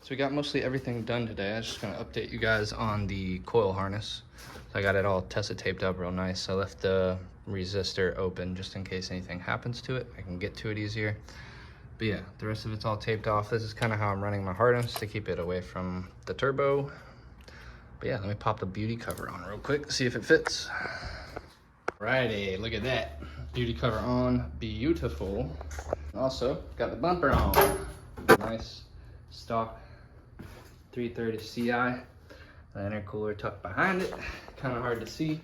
So we got mostly everything done today. I was just gonna update you guys on the coil harness. So I got it all tested, taped up real nice. I left the resistor open just in case anything happens to it. I can get to it easier. But yeah, the rest of it's all taped off. This is kind of how I'm running my harness to keep it away from the turbo. But yeah, let me pop the beauty cover on real quick, see if it fits. Alrighty, look at that. Beauty cover on, beautiful. Also, got the bumper on. Nice stock 330 CI. The intercooler tucked behind it. Kind of hard to see.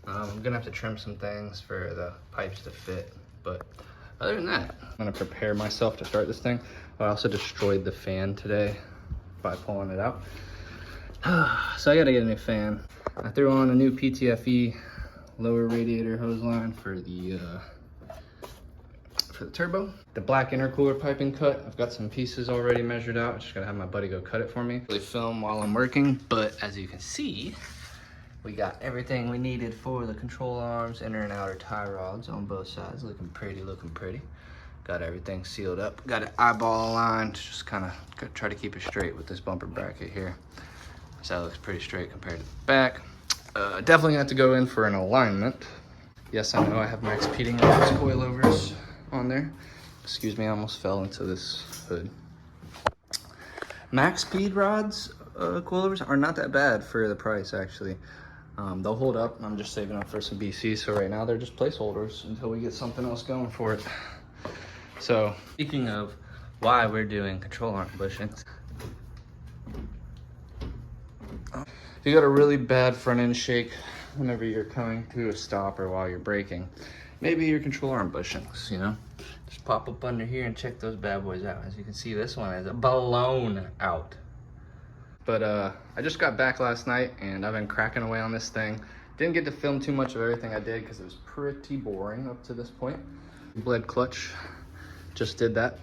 I'm gonna have to trim some things for the pipes to fit, but other than that, I'm gonna prepare myself to start this thing. I also destroyed the fan today by pulling it out. So I gotta get a new fan. I threw on a new PTFE lower radiator hose line for the turbo. The black intercooler piping cut, I've got some pieces already measured out. Just gotta have my buddy go cut it for me. Really film while I'm working, but as you can see, we got everything we needed for the control arms, inner and outer tie rods on both sides. Looking pretty, looking pretty. Got everything sealed up. Got it eyeball aligned, just kind of try to keep it straight with this bumper bracket here. So that looks pretty straight compared to the back. Definitely have to go in for an alignment. Yes, I know I have max Peating rods, coilovers on there. Excuse me, I almost fell into this hood. Max speed rods, coilovers are not that bad for the price actually. They'll hold up. I'm just saving up for some BC, so right now they're just placeholders until we get something else going for it. So speaking of why we're doing control arm bushings, if you got a really bad front end shake whenever you're coming to a stop or while you're braking, maybe your control arm bushings, you know, just pop up under here and check those bad boys out. As you can see, this one is blown out. But I just got back last night and I've been cracking away on this thing. Didn't get to film too much of everything I did because it was pretty boring up to this point. Bled clutch, just did that.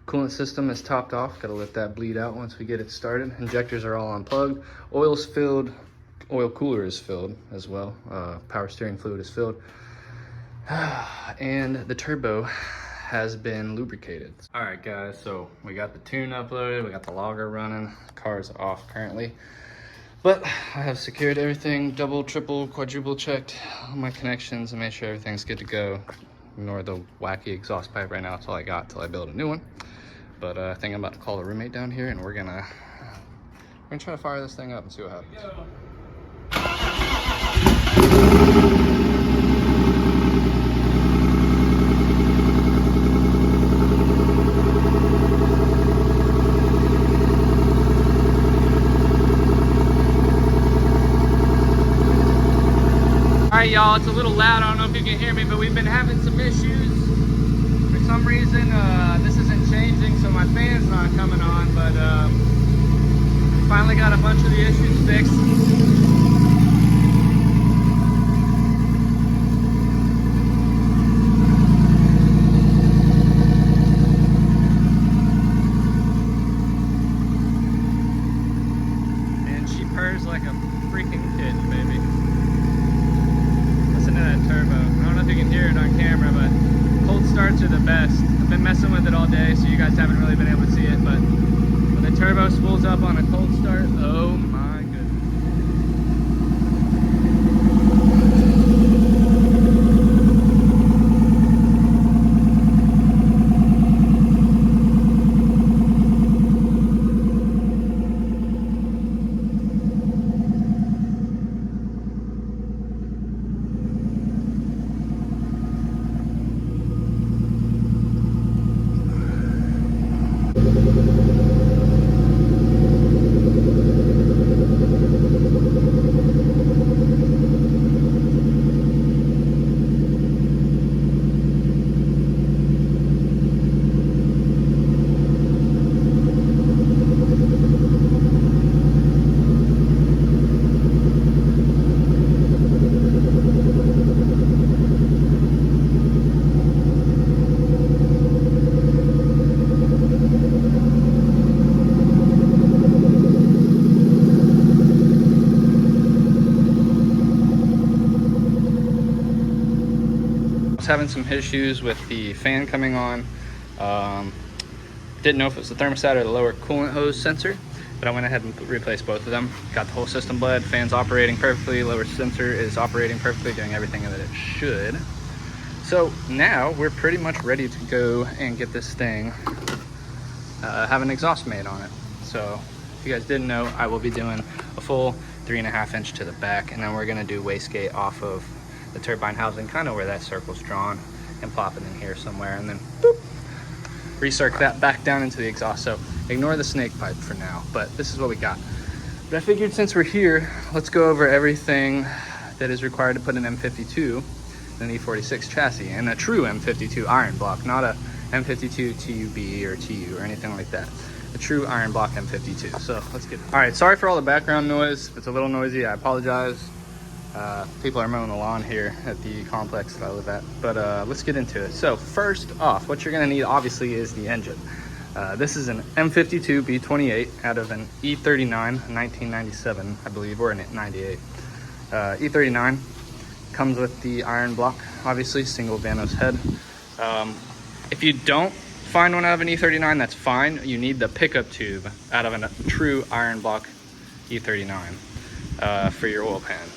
Coolant system is topped off. Gotta let that bleed out once we get it started. Injectors are all unplugged. Oil's filled. Oil cooler is filled as well. Power steering fluid is filled. And the turbo has been lubricated. All right, guys, so we got the tune uploaded. We got the logger running. Car's off currently. But I have secured everything, double, triple, quadruple checked all my connections and made sure everything's good to go. Ignore the wacky exhaust pipe right now. That's all I got till I build a new one. But I think I'm about to call a roommate down here and we're gonna try to fire this thing up and see what happens. All right, y'all, it's a little loud. I don't know if you can hear me, but we've been having some issues. For some reason, this isn't changing, so my fan's not coming on, but finally got a bunch of the issues fixed. And she purrs like a freaking kitten, baby. Listen to that turbo. I don't know if you can hear it on camera, but cold starts are the best. I've been messing with it all day, so you guys haven't really been able to see it, but when the turbo spools up on a cold start, oh my goodness. was having some issues with the fan coming on. Didn't know if it was the thermostat or the lower coolant hose sensor, but I went ahead and replaced both of them. Got the whole system bled, fans operating perfectly, lower sensor is operating perfectly, doing everything that it should. So now we're pretty much ready to go and get this thing, have an exhaust made on it. So if you guys didn't know, I will be doing a full 3.5 inch to the back, and then we're gonna do wastegate off of the turbine housing, kind of where that circle's drawn, and plop it in here somewhere, and then boop, recirc that back down into the exhaust. So ignore the snake pipe for now, but this is what we got. But I figured since we're here, let's go over everything that is required to put an M52 in an E46 chassis, and a true M52 iron block, not a M52 TUB or TU or anything like that. A true iron block M52. So let's get it. All right, sorry for all the background noise. If it's a little noisy, I apologize. People are mowing the lawn here at the complex that I live at, but let's get into it. So first off, what you're gonna need obviously is the engine. This is an M52B28 out of an E39, 1997, I believe, or a 98. E39 comes with the iron block, obviously, single Vanos head. If you don't find one out of an E39, that's fine. You need the pickup tube out of a true iron block E39 for your oil pan.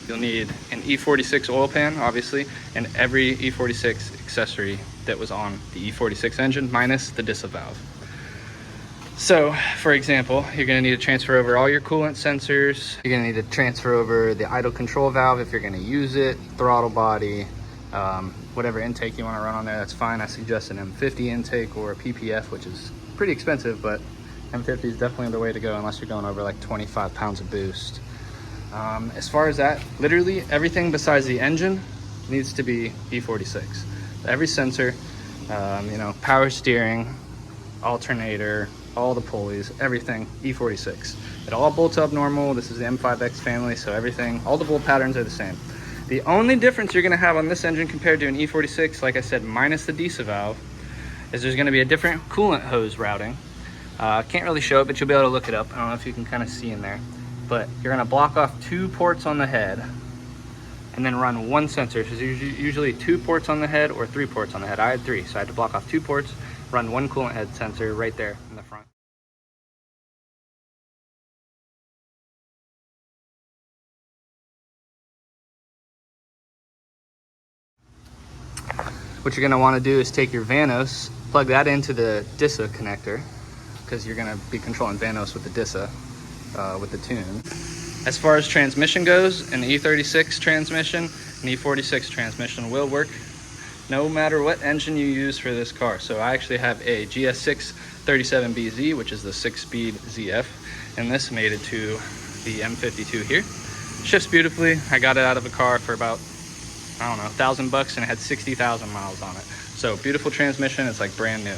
You'll need an E46 oil pan, obviously, and every E46 accessory that was on the E46 engine, minus the DISA valve. So, for example, you're gonna need to transfer over all your coolant sensors. You're gonna need to transfer over the idle control valve if you're gonna use it, throttle body, whatever intake you wanna run on there, that's fine. I suggest an M50 intake or a PPF, which is pretty expensive, but M50 is definitely the way to go unless you're going over like 25 pounds of boost. As far as that, literally everything besides the engine needs to be E46. Every sensor, you know, power steering, alternator, all the pulleys, everything E46. It all bolts up normal. This is the M5X family, so everything, all the bolt patterns are the same. The only difference you're gonna have on this engine compared to an E46, like I said, minus the DISA valve, is there's gonna be a different coolant hose routing. Can't really show it, but you'll be able to look it up. I don't know if you can kind of see in there. But you're gonna block off 2 ports on the head and then run 1 sensor. So there's usually 2 ports on the head or 3 ports on the head. I had 3, so I had to block off 2 ports, run 1 coolant head sensor right there in the front. What you're gonna wanna do is take your Vanos, plug that into the DISA connector, because you're gonna be controlling Vanos with the DISA. With the tune. As far as transmission goes, an E36 transmission, an E46 transmission will work no matter what engine you use for this car. So I actually have a GS6 37BZ, which is the 6-speed ZF, and this made it to the M52 here. Shifts beautifully. I got it out of a car for about, I don't know, $1,000 and it had 60,000 miles on it. So beautiful transmission, it's like brand new.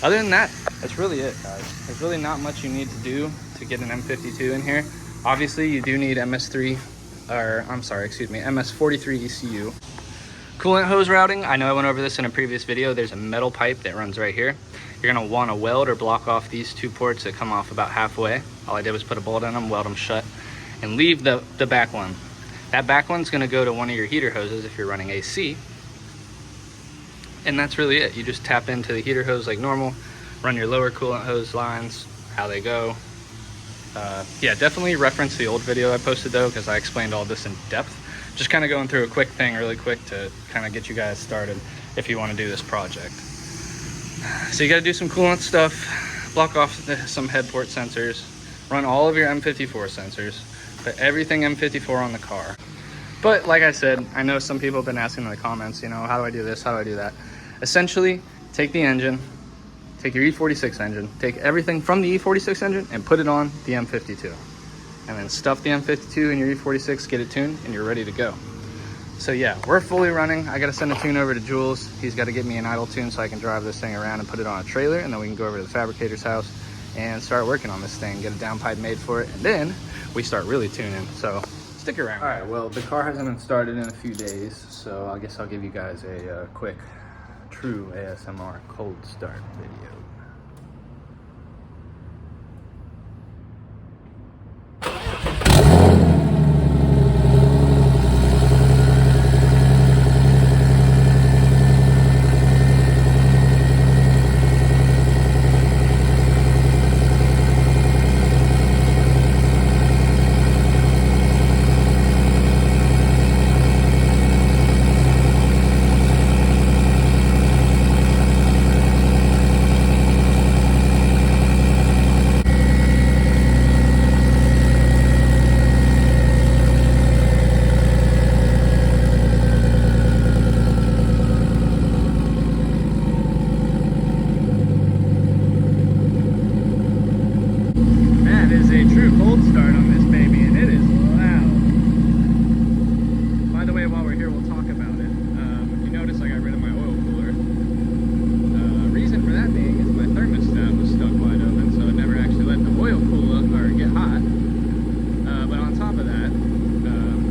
Other than that, that's really it, guys. There's really not much you need to do to get an M52 in here. Obviously, you do need MS43 ECU. Coolant hose routing, I know I went over this in a previous video. There's a metal pipe that runs right here. You're gonna wanna weld or block off these 2 ports that come off about halfway. All I did was put a bolt in them, weld them shut, and leave the back one. That back one's gonna go to one of your heater hoses if you're running AC. And that's really it. You just tap into the heater hose like normal, run your lower coolant hose lines, how they go. Yeah, definitely reference the old video I posted though, because I explained all this in depth. Just kind of going through a quick thing really quick to kind of get you guys started if you want to do this project. So you got to do some coolant stuff, block off some head port sensors, run all of your M54 sensors, put everything M54 on the car. But like I said, I know some people have been asking in the comments, you know, how do I do this? How do I do that? Essentially, take the engine, take your E46 engine, take everything from the E46 engine and put it on the M52. And then stuff the M52 in your E46, get it tuned, and you're ready to go. So yeah, we're fully running. I gotta send a tune over to Jules. He's gotta get me an idle tune so I can drive this thing around and put it on a trailer, and then we can go over to the fabricator's house and start working on this thing, get a downpipe made for it, and then we start really tuning. So stick around. All right, well, the car hasn't been started in a few days, so I guess I'll give you guys a quick true ASMR cold start video. That is a true cold start on this baby, and it is loud. By the way, while we're here, we'll talk about it. If you notice, I got rid of my oil cooler. Reason for that being is my thermostat was stuck wide open, so it never actually let the oil cool up or get hot. But on top of that,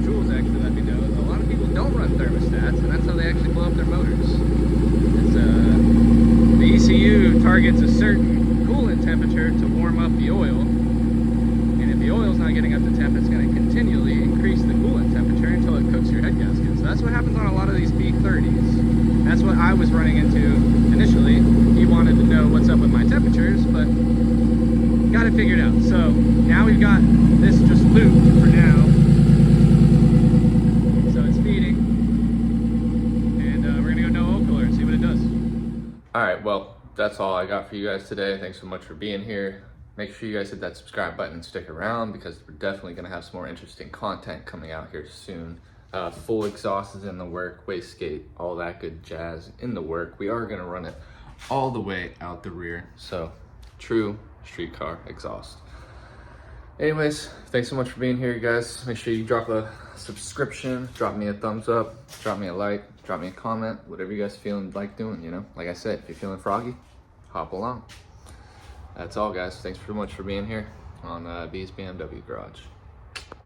Jules actually let me know that a lot of people don't run thermostats, and that's how they actually blow up their motors. It's, the ECU targets a certain coolant temperature to warm up the oil, and if the oil's not getting up to temp, it's going to continually increase the coolant temperature until it cooks your head gasket. So that's what happens on a lot of these B30s. That's what I was running into initially. He wanted to know what's up with my temperatures, but got it figured out. So now we've got this just looped for now. So it's feeding, and we're gonna go no oil cooler and see what it does. All right, well, that's all I got for you guys today. Thanks so much for being here. Make sure you guys hit that subscribe button and stick around, because we're definitely gonna have some more interesting content coming out here soon. Full exhaust is in the work, wastegate, all that good jazz in the work. We are gonna run it all the way out the rear, so true street car exhaust. Anyways, thanks so much for being here, you guys. Make sure you drop a subscription, drop me a thumbs up, drop me a like, drop me a comment, whatever you guys feeling like doing, you know? Like I said, if you're feeling froggy, hop along. That's all, guys. Thanks so much for being here on B's BMW Garage.